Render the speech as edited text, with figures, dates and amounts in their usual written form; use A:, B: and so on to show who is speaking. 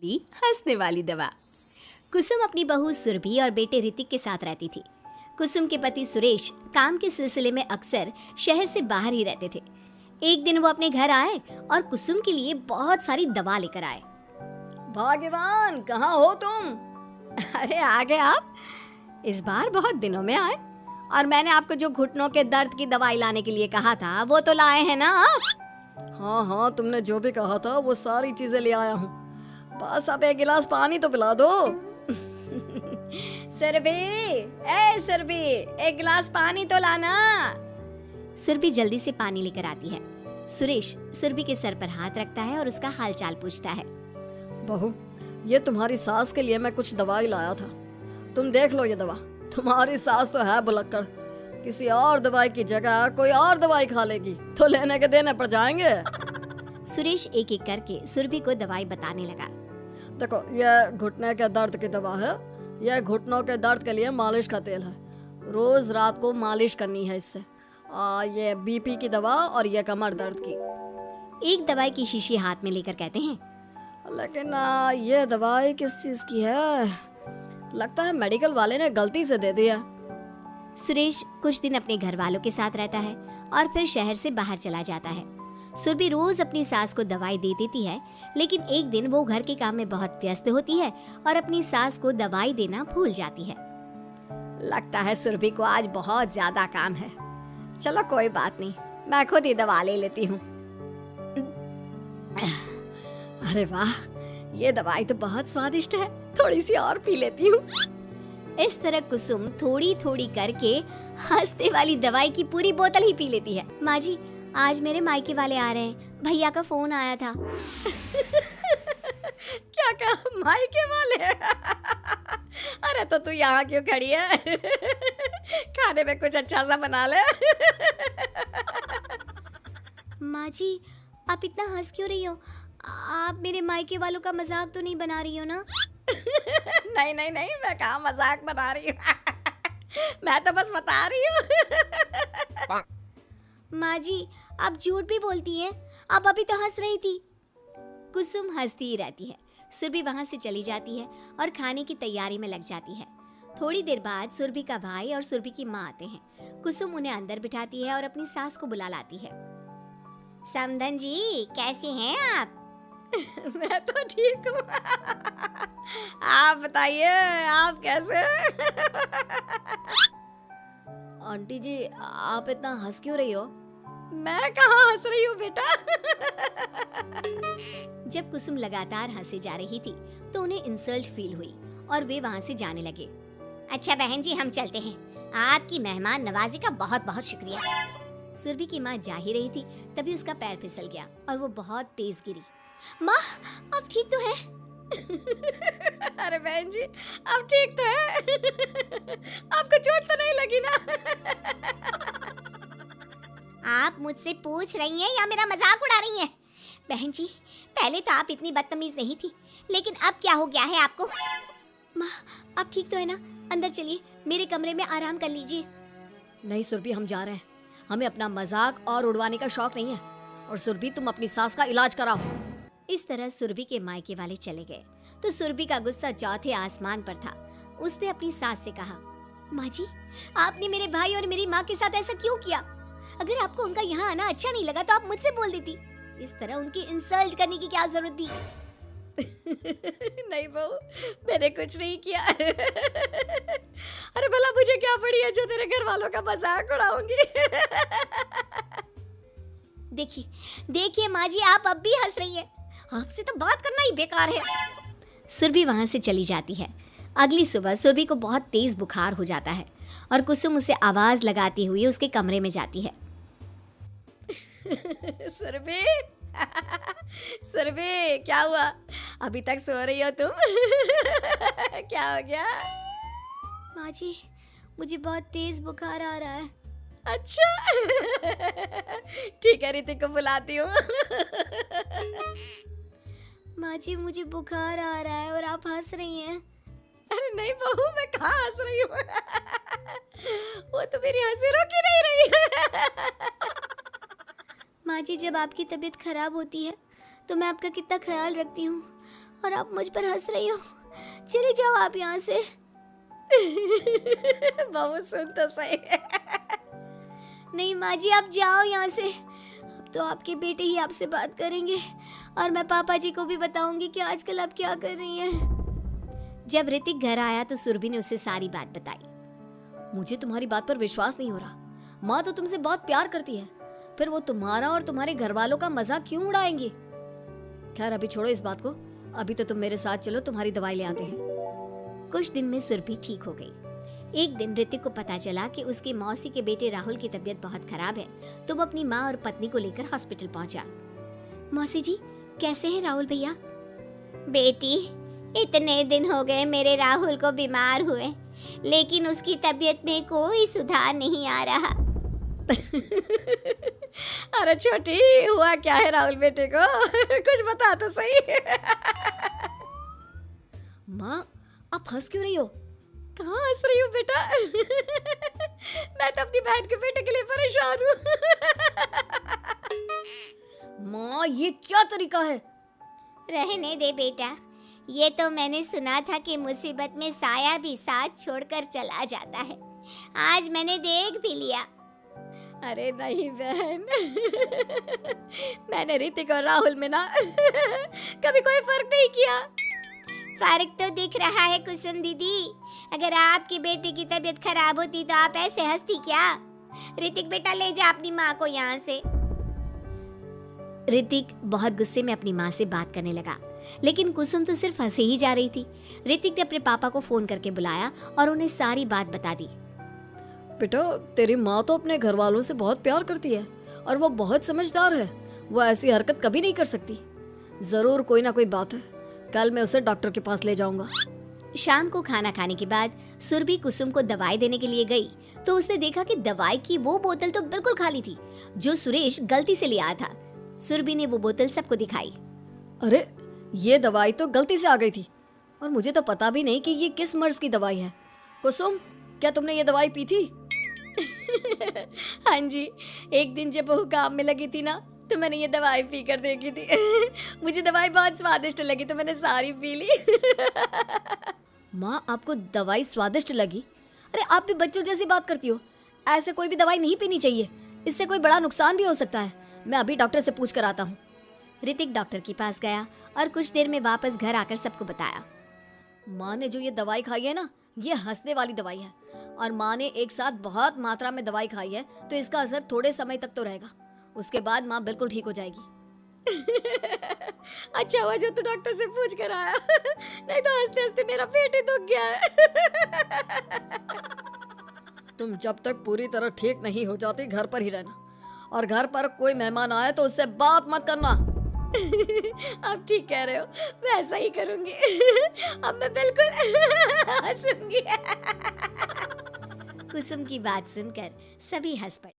A: सकती हंसने वाली दवा। कुसुम अपनी बहू सुरभि और बेटे ऋतिक के साथ रहती थी। कुसुम के पति सुरेश काम के सिलसिले में अक्सर शहर से बाहर ही रहते थे। एक दिन वो अपने घर आए और कुसुम के लिए बहुत सारी दवा लेकर आए। भाग्यवान, कहाँ हो तुम? अरे आ गए आप। इस बार बहुत दिनों में आए और मैंने आपको जो घुटनों के दर्द की दवाई लाने के लिए कहा था वो तो लाए हैं ना आप? हाँ, तुमने जो भी कहा था वो सारी चीजें ले आया हूँ। बस आप एक गिलास पानी तो पिला दो। सुरभि, एक गिलास पानी तो लाना। सुरभि जल्दी से पानी लेकर आती है। सुरेश सुरभि के सर पर हाथ रखता है और उसका हालचाल पूछता है। बहू, ये तुम्हारी सास के लिए मैं कुछ दवाई लाया था, तुम देख लो ये दवा। तुम्हारी सास तो है भुलक्कड़, किसी और दवाई की जगह कोई और दवाई खा लेगी तो लेने के देने पड़ जाएंगे। सुरेश एक एक करके सुरभि को दवाई बताने लगा। देखो, ये घुटने के दर्द की दवा है, यह घुटनों के दर्द के लिए मालिश का तेल है, रोज रात को मालिश करनी है इससे। ये बीपी की दवा और ये कमर दर्द की। एक दवाई की शीशी हाथ में लेकर कहते हैं, लेकिन ये दवाई किस चीज की है? लगता है मेडिकल वाले ने गलती से दे दिया। सुरेश कुछ दिन अपने घर वालों के साथ रहता है और फिर शहर से बाहर चला जाता है। सुरभि रोज अपनी सास को दवाई दे देती है, लेकिन एक दिन वो घर के काम में बहुत व्यस्त होती है और अपनी सास को दवाई देना भूल जाती है। लगता है सुरभि को आज बहुत ज्यादा काम है। चलो कोई बात नहीं, मैं खुद ही दवा ले लेती हूँ। अरे वाह, ये दवाई तो बहुत स्वादिष्ट है, थोड़ी सी और पी लेती हूँ। इस तरह कुसुम थोड़ी थोड़ी करके हंसने वाली दवाई की पूरी बोतल ही पी लेती है। माँ जी, आज मेरे मायके वाले आ रहे हैं, भैया का फोन आया था। क्या कहा, मायके वाले? अरे तो तू यहाँ क्यों खड़ी है? खाने में कुछ अच्छा सा बना ले। माँ जी, आप इतना हंस क्यों रही हो? आप मेरे मायके वालों का मजाक तो नहीं बना रही हो ना? नहीं, मैं कहाँ मजाक बना रही हूँ। मैं तो बस बता रही हूँ। माँ जी, आप झूठ भी बोलती हैं, आप अभी तो हंस रही थी। कुसुम हंसती ही रहती है। सुरभि वहाँ से चली जाती है और खाने की तैयारी में लग जाती है। थोड़ी देर बाद सुरभि का भाई और सुरभि की माँ आते हैं। कुसुम उन्हें अंदर बिठाती है और अपनी सास को बुला लाती है। समधन जी, कैसी हैं आप? मैं तो ठीक हूँ। आप बताइए, आप कैसे? आंटी जी, आप इतना हंस क्यों रही हो? मैं कहाँ हंस रही हूँ बेटा। जब कुसुम लगातार हंसे जा रही थी तो उन्हें इंसल्ट फील हुई और वे वहाँ से जाने लगे। अच्छा बहन जी, हम चलते हैं, आपकी मेहमान नवाजी का बहुत बहुत शुक्रिया। सुरभि की माँ जा ही रही थी, तभी उसका पैर फिसल गया और वो बहुत तेज गिरी। माँ, आप ठीक तो हैं? अरे बहन जी, आप ठीक तो हैं? आपको चोट तो नहीं लगी ना? आप मुझसे पूछ रही हैं या मेरा मजाक उड़ा रही हैं? बहन जी, पहले तो आप इतनी बदतमीज नहीं थी, लेकिन अब क्या हो गया है आपको? माँ, आप ठीक तो है ना? अंदर चलिए, मेरे कमरे में आराम कर लीजिए। नहीं सुरभि, हम जा रहे हैं, हमें अपना मजाक और उड़वाने का शौक नहीं है। और सुरभि, तुम अपनी सास का इलाज कराओ। इस तरह सुरभि के मायके वाले चले गए तो सुरभि का गुस्सा चौथे आसमान पर था। उसने अपनी सास से कहा, माँ जी, आपने मेरे भाई और मेरी माँ के साथ ऐसा क्यों किया? अगर आपको उनका यहाँ आना अच्छा नहीं लगा तो आप मुझसे बोल देती, इस तरह उनकी इंसल्ट करने की क्या जरूरत थी? नहीं बहू, मैंने कुछ नहीं किया। अरे भला मुझे क्या पड़ी है जो तेरे घर वालों का मजाक उड़ाऊंगी? देखिए माँ जी, आप अब भी हंस रही हैं। आपसे तो बात करना ही बेकार है। सुरभि वहां से चली जाती है। अगली सुबह सुरभि को बहुत तेज बुखार हो जाता है और कुसुम उसे आवाज लगाती हुई उसके कमरे में जाती है। सुरभि, सुरभि, क्या हुआ? अभी तक सो रही हो तुम? क्या हो गया? माँ जी, मुझे बहुत तेज बुखार आ रहा है। अच्छा, ठीक है, ऋतिक को बुलाती हूँ। माँ जी, मुझे बुखार आ रहा है और आप हंस रही हैं। अरे नहीं बहू, मैं कहाँ हंस रही हूँ? वो तो मेरी हंसी रुक ही नहीं रही है। माँ जी, जब आपकी तबीयत खराब होती है तो मैं आपका कितना ख्याल रखती हूँ और आप मुझ पर हंस रही हो। चले जाओ आप यहाँ से। बहू सुन तो सही। नहीं माँ जी, आप जाओ यहाँ से। अब तो आपके बेटे ही आपसे बात करेंगे और मैं पापा जी को भी बताऊंगी कि आजकल आप क्या कर रही हैं। जब ऋतिक घर आया तो सुरभि ने उसे सारी बात बताई। मुझे तुम्हारी बात पर विश्वास नहीं हो रहा। माँ तो तुमसे बहुत प्यार करती है, फिर वो तुम्हारा और तुम्हारे घर वालों का मजाक क्यों उड़ाएंगी? खैर अभी छोड़ो इस बात को, अभी तो तुम मेरे साथ चलो, तुम्हारी दवाई ले आते हैं। कुछ दिन में सुरभि ठीक हो गई। एक दिन ऋतिक को पता चला कि उसके मौसी के बेटे राहुल की तबीयत बहुत खराब है, तो वो अपनी माँ और पत्नी को लेकर हॉस्पिटल पहुंचा। मौसी जी, कैसे हैं राहुल भैया? बेटी, इतने दिन हो गए मेरे राहुल को बीमार हुए, लेकिन उसकी तबीयत में कोई सुधार नहीं आ रहा। अरे छोटी, हुआ क्या है राहुल बेटे को? कुछ बता तो सही। माँ, आप हंस क्यों रही हो? कहाँ हंस रही हो बेटा? मैं तो अपनी बहन के बेटे के लिए परेशान हूँ। माँ, ये क्या तरीका है? रहने दे बेटा, ये तो मैंने सुना था कि मुसीबत में साया भी साथ छोड़कर चला जाता है। आज मैंने देख भी लिया। अरे नहीं बहन, मैंने ऋतिक और राहुल में ना कभी कोई फर्क नहीं किया। फर्क तो दिख रहा है कुसुम दीदी। अगर आपके बेटे की तबीयत खराब होती तो आप ऐसे हंसती क्या? ऋतिक बेटा, ले जा अपनी माँ को यहाँ से। ऋतिक बहुत गुस्से में अपनी माँ से बात करने लगा, लेकिन कुसुम तो सिर्फ हंसे ही जा रही थी। ऋतिक ने अपने पापा को फोन करके बुलाया और उन्हें सारी बात बता दी। बेटा, तेरी माँ तो अपने घर वालों से बहुत प्यार करती है और वो बहुत समझदार है। वो ऐसी हरकत कभी नहीं कर सकती। जरूर कोई ना कोई बात है। कल मैं उसे डॉक्टर के पास ले जाऊंगा। शाम को खाना खाने के बाद सुरभि कुसुम को दवाई देने के लिए गई तो उसने देखा कि दवाई की वो बोतल तो बिल्कुल खाली थी जो सुरेश गलती से ले आया था। सुरभि ने वो बोतल सबको दिखाई। अरे, ये दवाई तो गलती से आ गई थी और मुझे तो पता भी नहीं कि ये किस मर्ज की दवाई है। कुसुम, क्या तुमने ये दवाई पी थी? हाँ जी, एक दिन जब वो काम में लगी थी ना, तो मैंने ये दवाई पी कर देखी थी। मुझे दवाई बहुत स्वादिष्ट लगी तो मैंने सारी पी ली। माँ, आपको दवाई स्वादिष्ट लगी? अरे आप भी बच्चों जैसी बात करती हो। ऐसे कोई भी दवाई नहीं पीनी चाहिए, इससे कोई बड़ा नुकसान भी हो सकता है। मैं अभी डॉक्टर से पूछ कर आता हूँ। ऋतिक डॉक्टर के पास गया और कुछ देर में वापस घर आकर सबको बताया। माँ ने जो ये दवाई खाई है ना, ये हंसने वाली दवाई है और माँ ने एक साथ बहुत मात्रा में दवाई खाई है, तो इसका असर थोड़े समय तक तो रहेगा। उसके बाद माँ बिल्कुल ठीक हो जाएगी। अच्छा हुआ जो तू डॉक्टर से पूछ कर आया, नहीं तो हंसते हंसते मेरा पेट ही दुख गया है। तुम जब तक पूरी तरह ठीक नहीं हो जाती घर पर ही रहना, और घर पर कोई मेहमान आए तो उससे बात मत करना। आप ठीक कह रहे हो, मैं ऐसा ही करूंगी। अब मैं बिल्कुल हंसूंगी। कुसुम की बात सुनकर सभी हंस पड़े।